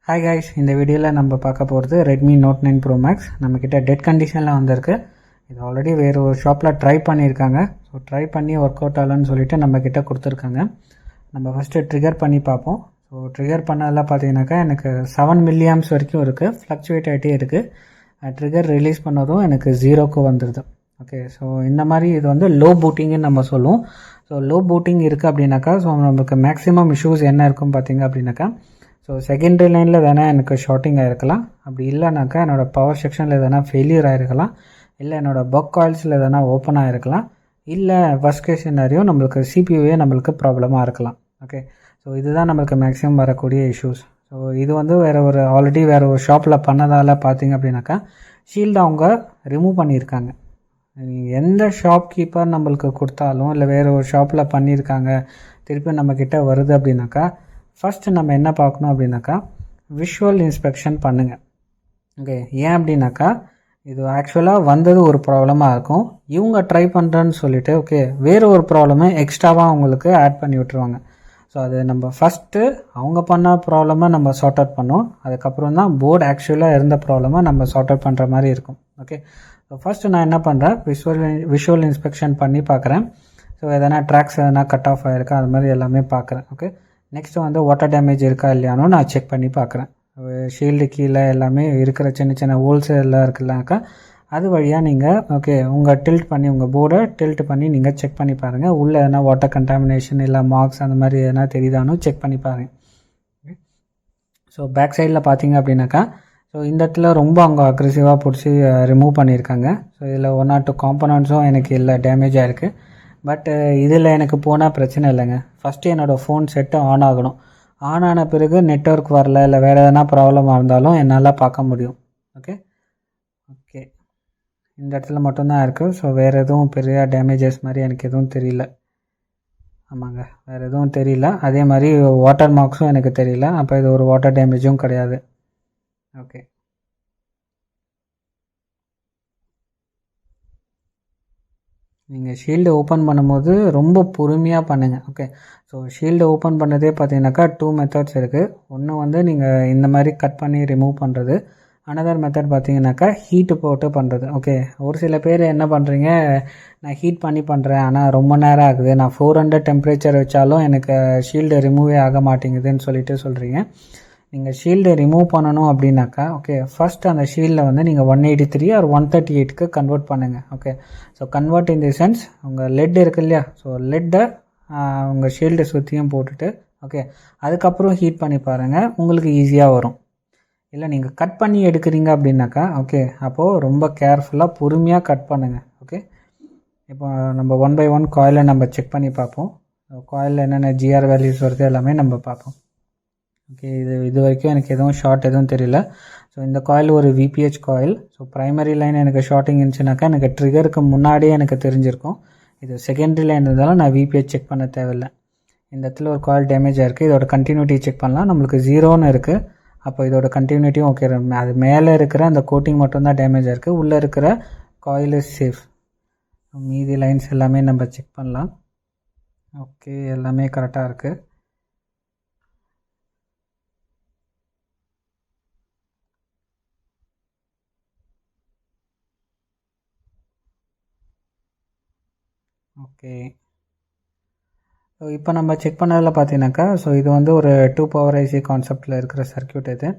Hi guys, இந்த வீடியோவில் நம்ம பார்க்க போகிறது ரெட்மி நோட் 9 ப்ரோ மேக்ஸ். நம்மக்கிட்ட டெட் கண்டிஷனில் வந்திருக்கு. இது ஆல்ரெடி வேறு ஒரு ஷாப்பில் ட்ரை பண்ணியிருக்காங்க. ஸோ ட்ரை பண்ணி ஒர்க் அவுட் ஆகலன்னு சொல்லிட்டு நம்மக்கிட்ட கொடுத்துருக்காங்க. நம்ம ஃபஸ்ட்டு ட்ரிகர் பண்ணி பார்ப்போம். ஸோ ட்ரிகர் பண்ணதில் பார்த்தீங்கன்னாக்கா எனக்கு 7 மில்லியாம்ஸ் வரைக்கும் இருக்குது, ஃப்ளக்சுவேட் ஆகிட்டே இருக்குது. ட்ரிகர் ரிலீஸ் பண்ணதும் எனக்கு 0க்கு வந்துடுது. ஓகே, ஸோ இந்த மாதிரி இது வந்து லோ பூட்டிங்குன்னு நம்ம சொல்லுவோம். ஸோ லோ பூட்டிங் இருக்குது அப்படின்னாக்கா ஸோ நமக்கு மேக்ஸிமம் இஷ்யூஸ் என்ன இருக்கும் பார்த்தீங்க அப்படின்னாக்கா, ஸோ செகண்டரி லைனில் எதனா எனக்கு ஷார்ட்டிங் ஆகிருக்கலாம். அப்படி இல்லைனாக்கா என்னோடய பவர் செக்ஷனில் எதனா ஃபெயிலியர் ஆகிருக்கலாம், இல்லை என்னோடய பக் காயில்ஸில் எதனா ஓப்பன் ஆகிருக்கலாம், இல்லை ஃபர்ஸ்ட் கேஸ் சினாரியோ நம்மளுக்கு சிபியூவே நம்மளுக்கு ப்ராப்ளமாக இருக்கலாம். ஓகே, ஸோ இதுதான் நம்மளுக்கு மேக்ஸிமம் வரக்கூடிய இஷ்யூஸ். ஸோ இது வந்து ஆல்ரெடி வேறு ஒரு ஷாப்பில் பண்ணதால் பார்த்தீங்க அப்படின்னாக்கா ஷீல்டு அவங்க ரிமூவ் பண்ணியிருக்காங்க. எந்த ஷாப் கீப்பர் நம்மளுக்கு கொடுத்தாலும் இல்லை வேறு ஒரு ஷாப்பில் பண்ணியிருக்காங்க திருப்பி நம்மக்கிட்ட வருது அப்படின்னாக்கா ஃபஸ்ட்டு நம்ம என்ன பார்க்கணும் அப்படின்னாக்கா விஷுவல் இன்ஸ்பெக்ஷன் பண்ணுங்கள். ஓகே, ஏன் அப்படின்னாக்கா இது ஆக்சுவலாக வந்தது ஒரு ப்ராப்ளமாக இருக்கும். இவங்க ட்ரை பண்ணுறேன்னு சொல்லிவிட்டு ஓகே வேறு ஒரு ப்ராப்ளமை எக்ஸ்ட்ராவாக அவங்களுக்கு ஆட் பண்ணி விட்டுருவாங்க. ஸோ அது நம்ம ஃபஸ்ட்டு அவங்க பண்ண ப்ராப்ளமாக நம்ம சார்ட் அவுட் பண்ணோம். அதுக்கப்புறம் தான் போர்டு ஆக்சுவலாக இருந்த ப்ராப்ளமாக நம்ம சார்ட் அவுட் பண்ணுற மாதிரி இருக்கும். ஓகே, ஸோ ஃபஸ்ட்டு நான் என்ன பண்ணுறேன், விஷுவல் இன்ஸ்பெக்ஷன் பண்ணி பார்க்குறேன். ஸோ எதனா ட்ராக்ஸ் எதனா கட் ஆஃப் ஆகிருக்கா அது மாதிரி எல்லாமே பார்க்குறேன். ஓகே, நெக்ஸ்ட்டு வந்து வாட்டர் டேமேஜ் இருக்கா இல்லையானோ நான் செக் பண்ணி பார்க்குறேன். ஷீல்டு கீழே எல்லாமே இருக்கிற சின்ன சின்ன ஹோல்ஸ் எல்லாம் இருக்குல்லாக்கா அது வழியாக நீங்கள் ஓகே உங்கள் டில்ட் பண்ணி உங்கள் போர்டை டில்ட் பண்ணி நீங்கள் செக் பண்ணி பாருங்கள். உள்ளே எதனா வாட்டர் கண்டாமினேஷன் இல்லை மார்க்ஸ் அந்த மாதிரி எதனா தெரியுதானோ செக் பண்ணி பாருங்கள். ஸோ பேக் சைடில் பார்த்தீங்க அப்படின்னாக்கா ஸோ இந்த இடத்துல ரொம்ப அவங்க அக்ரெசிவாக பிடிச்சி ரிமூவ் பண்ணியிருக்காங்க. ஸோ இதில் 1 or 2 காம்பனண்ட்ஸும் எனக்கு இல்லை டேமேஜ் ஆகிருக்கு. பட் இதில் எனக்கு போனால் பிரச்சனை இல்லைங்க. ஃபஸ்ட்டு என்னோடய ஃபோன் செட்டு ஆன் ஆகணும். ஆன் ஆன பிறகு நெட்வொர்க் வரல இல்லை வேறு எதனா ப்ராப்ளமாக இருந்தாலும் என்னால் பார்க்க முடியும். ஓகே ஓகே இந்த இடத்துல மட்டும்தான் இருக்குது. ஸோ வேறு எதுவும் பெரிய டேமேஜஸ் மாதிரி எனக்கு எதுவும் தெரியல. ஆமாங்க, வேறு எதுவும் தெரியல. அதே மாதிரி வாட்டர் மார்க்ஸும் எனக்கு தெரியல. அப்போ இது ஒரு வாட்டர் டேமேஜும் கிடையாது. ஓகே, நீங்கள் ஷீல்டு ஓப்பன் பண்ணும்போது ரொம்ப பொறுமையாக பண்ணுங்கள். ஓகே, ஸோ ஷீல்டு ஓப்பன் பண்ணதே பார்த்தீங்கன்னாக்கா 2 மெத்தட்ஸ் இருக்குது. ஒன்று வந்து நீங்கள் இந்த மாதிரி கட் பண்ணி ரிமூவ் பண்ணுறது. அனதர் மெத்தட் பார்த்தீங்கன்னாக்கா ஹீட்டு போட்டு பண்ணுறது. ஓகே, ஒரு சில பேர் என்ன பண்ணுறீங்க, நான் ஹீட் பண்ணி பண்ணுறேன் ஆனால் ரொம்ப நேரம் ஆகுது, நான் 400 டெம்பரேச்சர் வச்சாலும் எனக்கு ஷீல்டு ரிமூவே ஆக மாட்டேங்குதுன்னு சொல்கிறீங்க. நீங்கள் ஷீல்டு ரிமூவ் பண்ணணும் அப்படின்னாக்கா ஓகே ஃபஸ்ட் அந்த ஷீல்டை வந்து நீங்கள் 183 or 138க்கு கன்வெர்ட் பண்ணுங்கள். Okay, so convert in the sense உங்கள் லெட் இருக்குது இல்லையா, ஸோ லெட்டை உங்கள் ஷீல்டை சுற்றியும் போட்டுட்டு ஓகே அதுக்கப்புறம் ஹீட் பண்ணி பாருங்கள், உங்களுக்கு ஈஸியாக வரும். இல்லை நீங்கள் கட் பண்ணி எடுக்கிறீங்க அப்படின்னாக்கா ஓகே அப்போது ரொம்ப கேர்ஃபுல்லாக பொறுமையாக கட் பண்ணுங்கள். ஓகே, இப்போ நம்ம 1 by 1 காயிலை நம்ம செக் பண்ணி பார்ப்போம். காயிலில் என்னென்ன ஜிஆர் வேல்யூஸ் வருது எல்லாமே நம்ம பார்ப்போம். ஓகே, இது வரைக்கும் எனக்கு எதுவும் ஷார்ட் எதுவும் தெரியல. ஸோ இந்த காயில் ஒரு விபிஹெச் காயில். ஸோ ப்ரைமரி லைன் எனக்கு ஷார்ட்டிங் இருந்துச்சுனாக்கா எனக்கு ட்ரிகருக்கு முன்னாடியே எனக்கு தெரிஞ்சிருக்கும். இது செகண்டரி லைன் இருந்தாலும் நான் விபிஹெச் செக் பண்ண தேவையில்லை. இந்த இடத்துல ஒரு காயில் டேமேஜ் ஆகிருக்கு. இதோட கண்டினியூட்டி செக் பண்ணலாம். நம்மளுக்கு 0ன்னு இருக்குது. அப்போ இதோட கண்டினியூட்டியும் ஓகே. அது மேலே இருக்கிற அந்த கோட்டிங் மட்டும்தான் டேமேஜ் ஆகிருக்கு. உள்ளே இருக்கிற காயில் இஸ் சேஃப். மீதி லைன்ஸ் எல்லாமே நம்ம செக் பண்ணலாம். ஓகே, எல்லாமே கரெக்டாக இருக்குது. ஓகே, ஸோ இப்போ நம்ம செக் பண்ணதில் பார்த்தீங்கன்னாக்கா ஸோ இது வந்து ஒரு 2 power IC கான்செப்டில் இருக்கிற சர்க்கியூட் இது.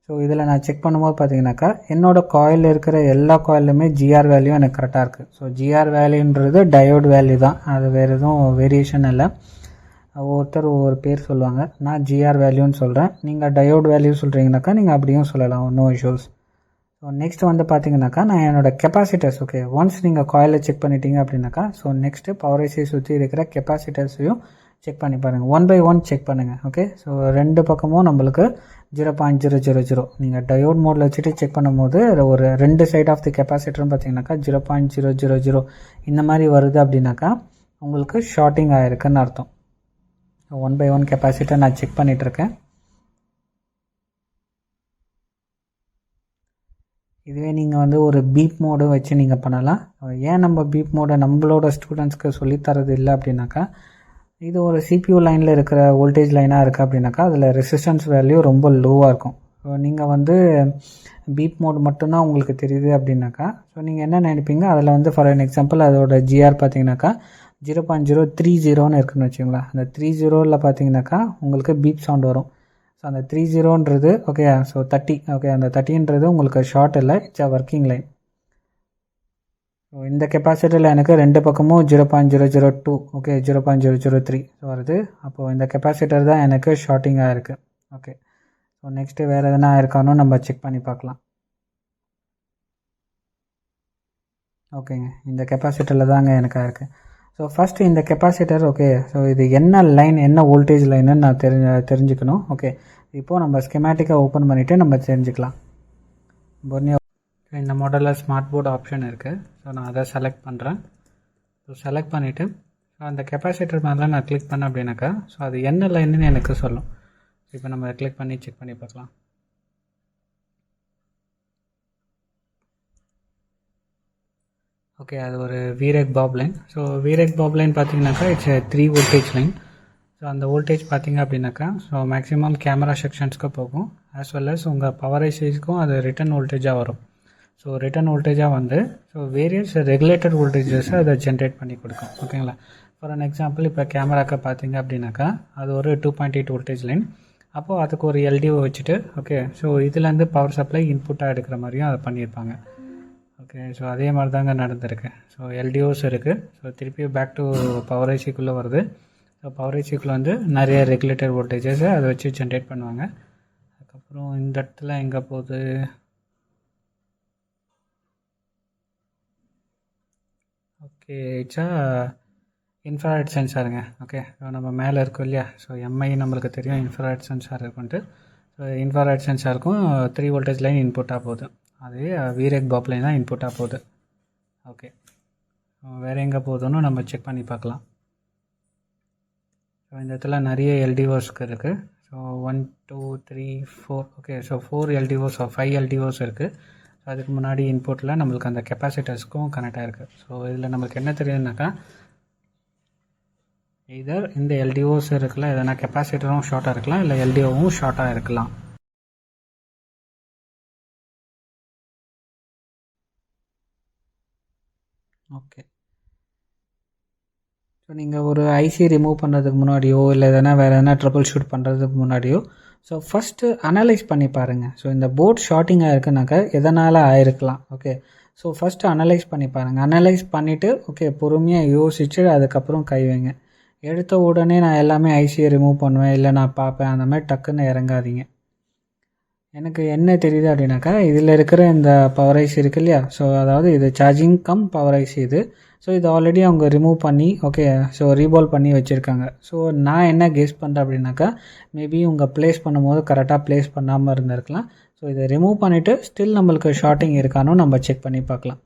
ஸோ இதில் நான் செக் பண்ணும்போது பார்த்தீங்கன்னாக்கா என்னோடய காயில் இருக்கிற எல்லா காயிலுமே ஜிஆர் வேல்யூ எனக்கு கரெக்டாக இருக்குது. ஸோ ஜிஆர் வேல்யூன்றது டயோட் வேல்யூ தான், அது வேறு எதுவும் வேரியேஷன் இல்லை. ஒவ்வொருத்தர் ஒவ்வொரு பேர் சொல்லுவாங்க. நான் ஜிஆர் வேல்யூன்னு சொல்கிறேன், நீங்கள் டயோட் வேல்யூ சொல்கிறீங்கனாக்கா நீங்கள் அப்படியும் சொல்லலாம், நோ இஷ்யூஸ். ஸோ நெக்ஸ்ட் வந்து பார்த்தீங்கன்னாக்கா நான் என்னோடய கெப்பாசிட்டர்ஸ் ஓகே ஒன்ஸ் நீங்கள் காயிலை செக் பண்ணிட்டீங்க அப்படின்னாக்கா ஸோ நெக்ஸ்ட்டு பவர் ஐசியை சுற்றி இருக்கிற கெப்பாசிட்டர்ஸையும் செக் பண்ணி பாருங்கள். 1 by 1 செக் பண்ணுங்கள். ஓகே, ஸோ 2 பக்கமும் நம்மளுக்கு 0.000 நீங்கள் டயோட் மோடில் வச்சுட்டு செக் பண்ணும்போது ஒரு 2 சைட் ஆஃப் தி கெப்பாசிட்டர்னு பார்த்தீங்கன்னாக்கா 0.000 இந்த மாதிரி வருது அப்படின்னாக்கா உங்களுக்கு ஷார்ட்டிங் ஆகிருக்குன்னு அர்த்தம். 1 by 1 கெப்பாசிட்டர் நான் செக் பண்ணிகிட்ருக்கேன். இதுவே நீங்கள் வந்து ஒரு பீப் மோடு வச்சு நீங்கள் பண்ணலாம். ஏன் நம்ம பீப் மோடை நம்மளோட ஸ்டூடெண்ட்ஸ்க்கு சொல்லித்தரது இல்லை அப்படின்னாக்கா இது ஒரு சிபியூ லைனில் இருக்கிற வோல்டேஜ் லைனாக இருக்குது அப்படின்னாக்கா அதில் ரெசிஸ்டன்ஸ் வேல்யூ ரொம்ப லோவாக இருக்கும். நீங்கள் வந்து பீப் மோட் மட்டும்தான் உங்களுக்கு தெரியுது அப்படின்னாக்கா, ஸோ நீங்கள் என்ன நினைப்பீங்க, அதில் வந்து ஃபார் அன் எக்ஸாம்பிள் அதோட ஜிஆர் பார்த்தீங்கன்னாக்கா 0.030 இருக்குன்னு வச்சுங்களேன். அந்த 30 பார்த்தீங்கன்னாக்கா உங்களுக்கு பீப் சவுண்ட் வரும். ஸோ அந்த 30ன்றது ஓகே, ஸோ 30 ஓகே, அந்த 30ன்றது உங்களுக்கு ஷார்ட் இல்லை, it's a working line. So இந்த கெப்பாசிட்டரில் எனக்கு ரெண்டு பக்கமும் 0.002 ஓகே 0.003 வருது. அப்போது இந்த கெப்பாசிட்டர் தான் எனக்கு ஷார்ட்டிங்காக இருக்குது. ஓகே, ஸோ நெக்ஸ்ட்டு வேறு எதனா இருக்கானோ நம்ம செக் பண்ணி பார்க்கலாம். ஓகேங்க, இந்த கெப்பாசிட்டரில் தாங்க எனக்கு இருக்குது. ஸோ ஃபஸ்ட்டு இந்த கெப்பாசிட்டர் ஓகே, ஸோ இது என்ன லைன், என்ன வோல்டேஜ் லைன்னு நான் தெரிஞ்சுக்கணும். ஓகே, இப்போது நம்ம ஸ்கெமேட்டிக்காக ஓப்பன் பண்ணிவிட்டு நம்ம தெரிஞ்சுக்கலாம். இந்த மாடலில் ஸ்மார்ட் போர்டு ஆப்ஷன் இருக்குது. ஸோ நான் அதை செலக்ட் பண்ணுறேன். ஸோ செலக்ட் பண்ணிவிட்டு ஸோ அந்த கெப்பாசிட்டர் மேலே நான் கிளிக் பண்ணேன் அப்படின்னாக்கா, ஸோ அது என்ன லைன்னு எனக்கு சொல்லும். இப்போ நம்ம கிளிக் பண்ணி செக் பண்ணி பார்க்கலாம். ஓகே, அது ஒரு வீரெக் பாப் லைன். ஸோ வீரெக் பாப் லைன் பார்த்தீங்கன்னாக்கா இட்ஸ் 3 வோல்டேஜ் லைன். ஸோ அந்த வோல்டேஜ் பார்த்தீங்க அப்படின்னாக்கா ஸோ மேக்ஸிமம் கேமரா செக்ஷன்ஸ்க்கு போகும், ஆஸ் வெல் அஸ் உங்கள் பவர் ஐசிஸ்க்கும் அது ரிட்டர்ன் வோல்டேஜாக வரும். ஸோ ரிட்டர்ன் வோல்டேஜாக வந்து ஸோ வேரியஸ் ரெகுலேட்டட் வோல்டேஜஸை அதை ஜென்ரேட் பண்ணி கொடுக்கும். ஓகேங்களா, ஃபார் அன் எக்ஸாம்பிள் இப்போ கேமராக்கு பார்த்தீங்க அப்படின்னாக்கா அது ஒரு 2.8 வோல்டேஜ் லைன். அப்போது அதுக்கு ஒரு எல்டிஓ வச்சுட்டு ஓகே, ஸோ இதுலேருந்து பவர் சப்ளை இன்புட்டாக எடுக்கிற மாதிரியும் அதை பண்ணியிருப்பாங்க. ஓகே, ஸோ அதே மாதிரி தாங்க நடந்திருக்கு. ஸோ எல்டிஓஸ் இருக்குது. ஸோ திருப்பி பேக் டு பவர் ஐசிக்குள்ளே வருது. ஸோ பவர் ஐசிக்குள்ளே வந்து நிறைய ரெகுலேட்டர் வோல்டேஜஸை அதை வச்சு ஜென்ரேட் பண்ணுவாங்க. அதுக்கப்புறம் இந்த இடத்துல எங்கே போகுது, ஓகே இட்ஸா இன்ஃப்ராரெட் சென்சாருங்க. ஓகே, ஸோ நம்ம மேலே இருக்கோம் இல்லையா, ஸோ எம்ஐ நம்மளுக்கு தெரியும் இன்ஃப்ராரெட் சென்சார் இருக்குன்ட்டு. ஸோ இன்ஃப்ராரெட் சென்சாருக்கும் 3 வோல்டேஜ் லைன் இன்புட்டாக போகுது. அது வீரெக் பாப் லைன் தான் இன்புட்டாக போகுது. ஓகே, வேறு எங்கே போகுதுன்னு நம்ம செக் பண்ணி பார்க்கலாம். ஸோ இந்த இடத்துல நிறைய எல்டிஓஸ்க்கு இருக்குது. ஸோ 1 2 3 4 ஓகே, ஸோ 4 எல்டிஓஸ் 5 எல்டிஓஸ் இருக்குது. ஸோ அதுக்கு முன்னாடி இன்புட்டில் நம்மளுக்கு அந்த கெப்பாசிட்டர்ஸ்க்கும் கனெக்ட் ஆகிருக்கு. ஸோ இதில் நம்மளுக்கு என்ன தெரியுதுனாக்கா, இதர் இந்த எல்டிஓஸ் இருக்கலாம், எதனா கெப்பாசிட்டரும் ஷார்ட்டாக இருக்கலாம், இல்லை எல்டிஓவும் ஷார்ட்டாக இருக்கலாம். ஓகே, ஸோ நீங்கள் ஒரு ஐசி ரிமூவ் பண்ணுறதுக்கு முன்னாடியோ இல்லை எதனா வேறு எதனா ட்ரபிள் ஷூட் பண்ணுறதுக்கு முன்னாடியோ ஸோ ஃபஸ்ட்டு அனலைஸ் பண்ணி பாருங்கள். ஸோ இந்த போர்ட் ஷார்ட்டிங்காக இருக்குனாக்கா எதனால் ஆயிருக்கலாம். ஓகே, ஸோ ஃபஸ்ட்டு அனலைஸ் பண்ணி பாருங்கள். அனலைஸ் பண்ணிவிட்டு ஓகே பொறுமையாக யோசிச்சு அதுக்கப்புறம் கை வைங்க. எடுத்த உடனே நான் எல்லாமே ஐசியை ரிமூவ் பண்ணுவேன், இல்லை நான் பார்ப்பேன், அந்த மாதிரி டக்குன்னு இறங்காதீங்க. எனக்கு என்ன தெரியுது அப்படின்னாக்கா, இதில் இருக்கிற இந்த பவர் ஐசி இருக்குது இல்லையா, ஸோ அதாவது இது சார்ஜிங் கம் பவர் ஐசி இது. ஸோ இது ஆல்ரெடி அவங்க ரிமூவ் பண்ணி ஓகே, ஸோ ரீபால் பண்ணி வச்சுருக்காங்க. ஸோ நான் என்ன கெஸ் பண்ணுறேன் அப்படின்னாக்கா, மேபி உங்கள் ப்ளேஸ் பண்ணும்போது கரெக்டாக ப்ளேஸ் பண்ணாமல் இருந்திருக்கலாம். ஸோ இதை ரிமூவ் பண்ணிவிட்டு ஸ்டில் நம்மளுக்கு ஷார்ட்டிங் இருக்கானோ நம்ம செக் பண்ணி பார்க்கலாம்.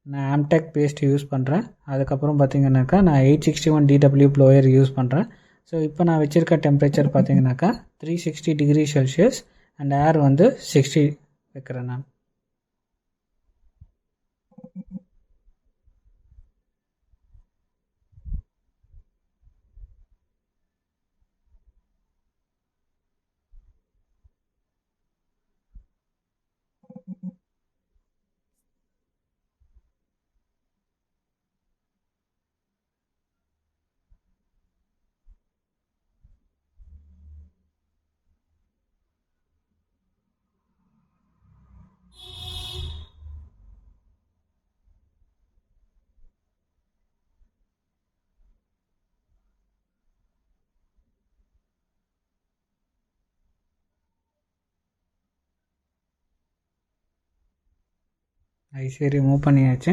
நான் ஆம்டெக் பேஸ்ட் யூஸ் பண்ணுறேன். அதுக்கப்புறம் பார்த்திங்கனாக்கா நான் 861 DW ப்ளோயர் யூஸ் பண்ணுறேன். ஸோ இப்போ நான் வச்சுருக்க டெம்பரேச்சர் பார்த்தீங்கன்னாக்கா 360 டிகிரி செல்சியஸ் அண்ட் ஏர் வந்து 60 வைக்கிறேன் நான். ஐசி ரிமூவ் பண்ணியாச்சு.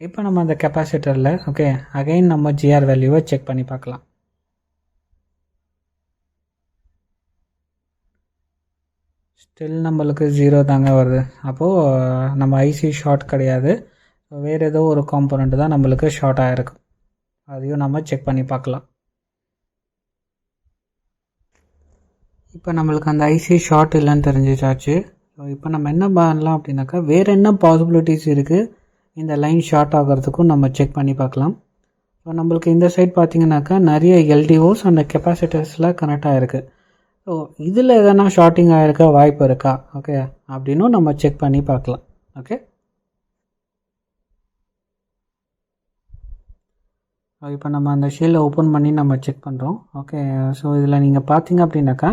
இப்போ நம்ம அந்த கெப்பாசிட்டரில் ஓகே அகைன் நம்ம ஜிஆர் வேல்யூவை செக் பண்ணி பார்க்கலாம். ஸ்டில் நம்மளுக்கு 0 தாங்க வருது. அப்போது நம்ம ஐசி ஷார்ட் கிடையாது, வேறு ஏதோ ஒரு காம்போனண்ட் தான் நம்மளுக்கு ஷார்ட் ஆகிருக்கு. அதையும் நம்ம செக் பண்ணி பார்க்கலாம். இப்போ நம்மளுக்கு அந்த ஐசி ஷார்ட் இல்லைன்னு தெரிஞ்சிச்சாச்சு. ஸோ இப்போ நம்ம என்ன பண்ணலாம் அப்படின்னாக்கா, வேறு என்ன பாசிபிலிட்டிஸ் இருக்குது இந்த லைன் ஷார்ட் ஆகிறதுக்கும் நம்ம செக் பண்ணி பார்க்கலாம். ஸோ நம்மளுக்கு இந்த சைட் பார்த்திங்கனாக்கா நிறைய எல்டிஓஸ் அந்த கெப்பாசிட்டர்ஸில் கனெக்ட் ஆகிருக்கு. ஸோ இதில் எதனா ஷார்ட்டிங் ஆகிருக்க வாய்ப்பு இருக்கா, ஓகே, அப்படின்னும் நம்ம செக் பண்ணி பார்க்கலாம். ஓகே, இப்போ நம்ம அந்த ஷீல்டை ஓப்பன் பண்ணி நம்ம செக் பண்ணுறோம். ஓகே, ஸோ இதில் நீங்கள் பார்த்தீங்க அப்படின்னாக்கா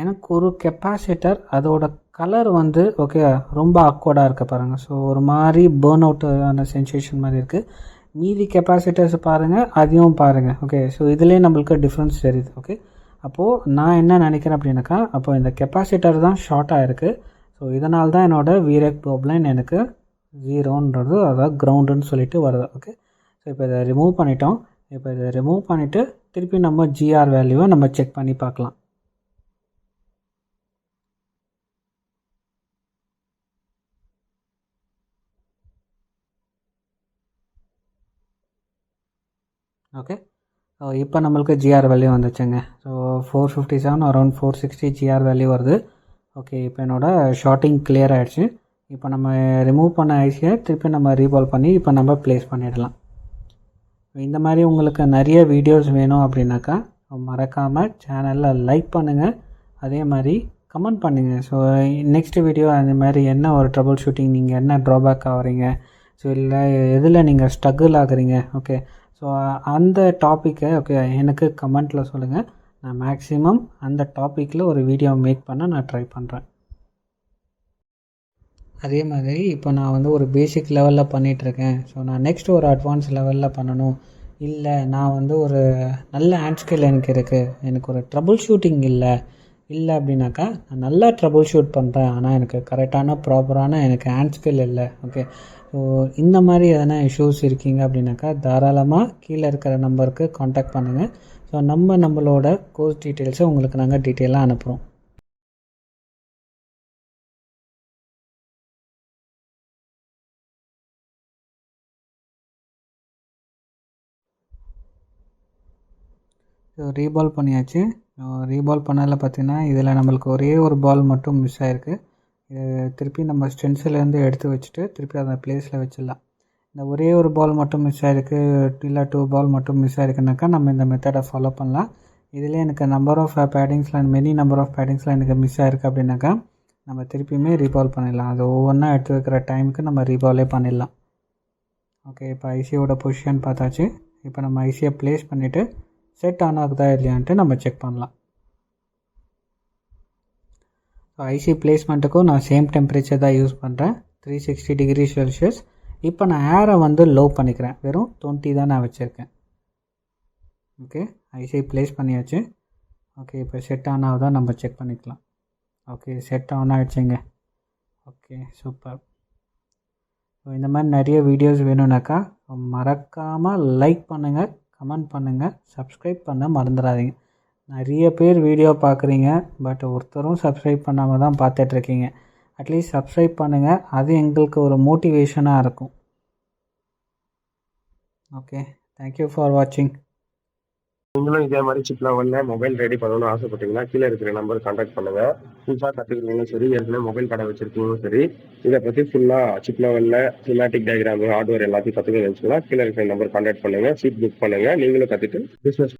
எனக்கு ஒரு கெப்பாசிட்டர் அதோட கலர் வந்து ஓகே ரொம்ப ஆக்வர்டாக இருக்க பாருங்கள். ஸோ ஒரு மாதிரி பேர்ன் அவுட் ஆன சென்சேஷன் மாதிரி இருக்குது. மீதி கெப்பாசிட்டர்ஸ் பாருங்கள், அதையும் பாருங்கள். ஓகே, ஸோ இதுலேயே நம்மளுக்கு டிஃப்ரென்ஸ் தெரியுது. ஓகே, அப்போது நான் என்ன நினைக்கிறேன் அப்படின்னாக்கா, அப்போது இந்த கெப்பாசிட்டர் தான் ஷார்ட் ஆகிருக்கு. ஸோ இதனால தான் என்னோடய வீரெக் ப்ராப்ளம் எனக்கு 0ன்றது அதாவது கிரவுண்டுன்னு சொல்லிட்டு வருது. ஓகே, ஸோ இப்போ இதை ரிமூவ் பண்ணிட்டோம். இப்போ இதை ரிமூவ் பண்ணிவிட்டு திருப்பி நம்ம ஜிஆர் வேல்யூவை நம்ம செக் பண்ணி பார்க்கலாம். ஓகே, ஸோ இப்போ நம்மளுக்கு ஜிஆர் வேல்யூ வந்துச்சுங்க. ஸோ 457 அரௌண்ட் 460 ஜிஆர் வேல்யூ வருது. ஓகே, இப்போ என்னோடய ஷார்ட்டிங் கிளியர் ஆகிடுச்சு. இப்போ நம்ம ரிமூவ் பண்ண ஐசியை திருப்பி நம்ம ரீபால் பண்ணி இப்போ நம்ம ப்ளேஸ் பண்ணிடலாம். இந்த மாதிரி உங்களுக்கு நிறைய வீடியோஸ் வேணும் அப்படின்னாக்கா மறக்காமல் சேனலில் லைக் பண்ணுங்கள், அதே மாதிரி கமெண்ட் பண்ணுங்கள். ஸோ நெக்ஸ்ட் வீடியோ அந்த மாதிரி என்ன ஒரு ட்ரபுள் ஷூட்டிங், நீங்கள் என்ன ட்ராபேக் ஆகிறீங்க, ஸோ இல்லை எதில் நீங்கள் ஸ்ட்ரகிள் ஆகுறீங்க, ஓகே, ஸோ அந்த டாப்பிக்கை ஓகே எனக்கு கமெண்ட்டில் சொல்லுங்கள். நான் மேக்ஸிமம் அந்த டாப்பிக்கில் ஒரு வீடியோ மேக் பண்ண நான் ட்ரை பண்ணுறேன். அதே மாதிரி இப்போ நான் வந்து ஒரு பேசிக் லெவலில் பண்ணிகிட்ருக்கேன். ஸோ நான் நெக்ஸ்ட் ஒரு அட்வான்ஸ் லெவலில் பண்ணணும், இல்லை நான் வந்து ஒரு நல்ல ஹேண்ட் ஸ்கில் எனக்கு இருக்குது, எனக்கு ஒரு ட்ரபுள் ஷூட்டிங் இல்லை அப்படின்னாக்கா நான் நல்லா ட்ரபுள் ஷூட் பண்ணுறேன், ஆனால் எனக்கு கரெக்டான ப்ராப்பரான எனக்கு ஹேண்ட் ஸ்கில் இல்லை. ஓகே, ஸோ இந்த மாதிரி எதனா இஷ்யூஸ் இருக்கீங்க அப்படின்னாக்கா தாராளமாக கீழே இருக்கிற நம்பருக்கு காண்டாக்ட் பண்ணுங்கள். ஸோ நம்மளோட கோர்ஸ் டீட்டெயில்ஸை உங்களுக்கு நாங்கள் டீட்டெயிலாக அனுப்புகிறோம். ஸோ ரீபால் பண்ணியாச்சு. ரீபால் பண்ணதில் பார்த்திங்கன்னா இதில் நம்மளுக்கு ஒரே ஒரு பால் மட்டும் மிஸ் ஆகிருக்கு. இது திருப்பி நம்ம ஸ்டென்சிலேருந்து எடுத்து வச்சுட்டு திருப்பி அதை ப்ளேஸில் வச்சிடலாம். இந்த ஒரே ஒரு பால் மட்டும் மிஸ் ஆகிருக்கு, இல்லை 2 பால் மட்டும் மிஸ் ஆகிருக்குனாக்கா நம்ம இந்த மெத்தடை ஃபாலோ பண்ணலாம். இதில் எனக்கு நம்பர் ஆஃப் பேடிங்ஸில் மெனி நம்பர் ஆஃப் பேடிங்ஸில் எனக்கு மிஸ் ஆகிருக்கு அப்படின்னாக்கா நம்ம திருப்பியுமே ரீபால் பண்ணிடலாம். அது ஒவ்வொன்றா எடுத்து வைக்கிற டைமுக்கு நம்ம ரீபாலே பண்ணிடலாம். ஓகே, இப்போ ஐசியோட பொசிஷன் பார்த்தாச்சு. இப்போ நம்ம ஐசியை ப்ளேஸ் பண்ணிவிட்டு செட் ஆன் ஆகுதா இல்லையான்ட்டு நம்ம செக் பண்ணலாம். ஸோ ஐசி பிளேஸ்மெண்ட்டுக்கும் நான் சேம் டெம்பரேச்சர் தான் யூஸ் பண்ணுறேன், 360 டிகிரி செல்சியஸ். இப்போ நான் ஏரை வந்து லோ பண்ணிக்கிறேன், வெறும் 20 தான் நான் வச்சுருக்கேன். ஓகே, ஐசி ப்ளேஸ் பண்ணியாச்சு. ஓகே, இப்போ செட் ஆன் ஆகுதா நம்ம செக் பண்ணிக்கலாம். ஓகே, செட் ஆன் ஆகிடுச்சிங்க. Okay, super. ஸோ இந்த மாதிரி நிறைய வீடியோஸ் வேணும்னாக்கா மறக்காமல் லைக் பண்ணுங்கள், கமெண்ட் பண்ணுங்கள், சப்ஸ்கிரைப் பண்ண மறந்துடாதீங்க. நிறைய பேர் வீடியோ பார்க்குறீங்க, பட் ஒருத்தரும் சப்ஸ்கிரைப் பண்ணாமல் தான் பார்த்துட்ருக்கீங்க. அட்லீஸ்ட் சப்ஸ்கிரைப் பண்ணுங்கள், அது எங்களுக்கு ஒரு மோட்டிவேஷனாக இருக்கும். ஓகே, தேங்க்யூ ஃபார் வாட்சிங். நீங்களும் இதே மாதிரி சிப் லெவலில் மொபைல் ரெடி பண்ணணும்னு ஆசைப்பட்டீங்கன்னா கீழே இருக்கிற நம்பர் கான்டாக்ட் பண்ணுங்கள். புதுசாக கற்றுக்கிறீங்களும் சரி, ஏற்கனவே மொபைல் கடை வச்சிருக்கீங்களும் சரி, இதை பற்றி ஃபுல்லாக சிப் லெவலில் சிமேட்டிக் டயக்ராம் ஹார்ட்வேர் எல்லாத்தையும் கற்றுக்க வச்சுக்கலாம். கீழே இருக்கிற நம்பர் கான்டாக்ட் பண்ணுங்கள், சீட் புக் பண்ணுங்கள், நீங்களும் கற்றுட்டு பிஸ்னஸ்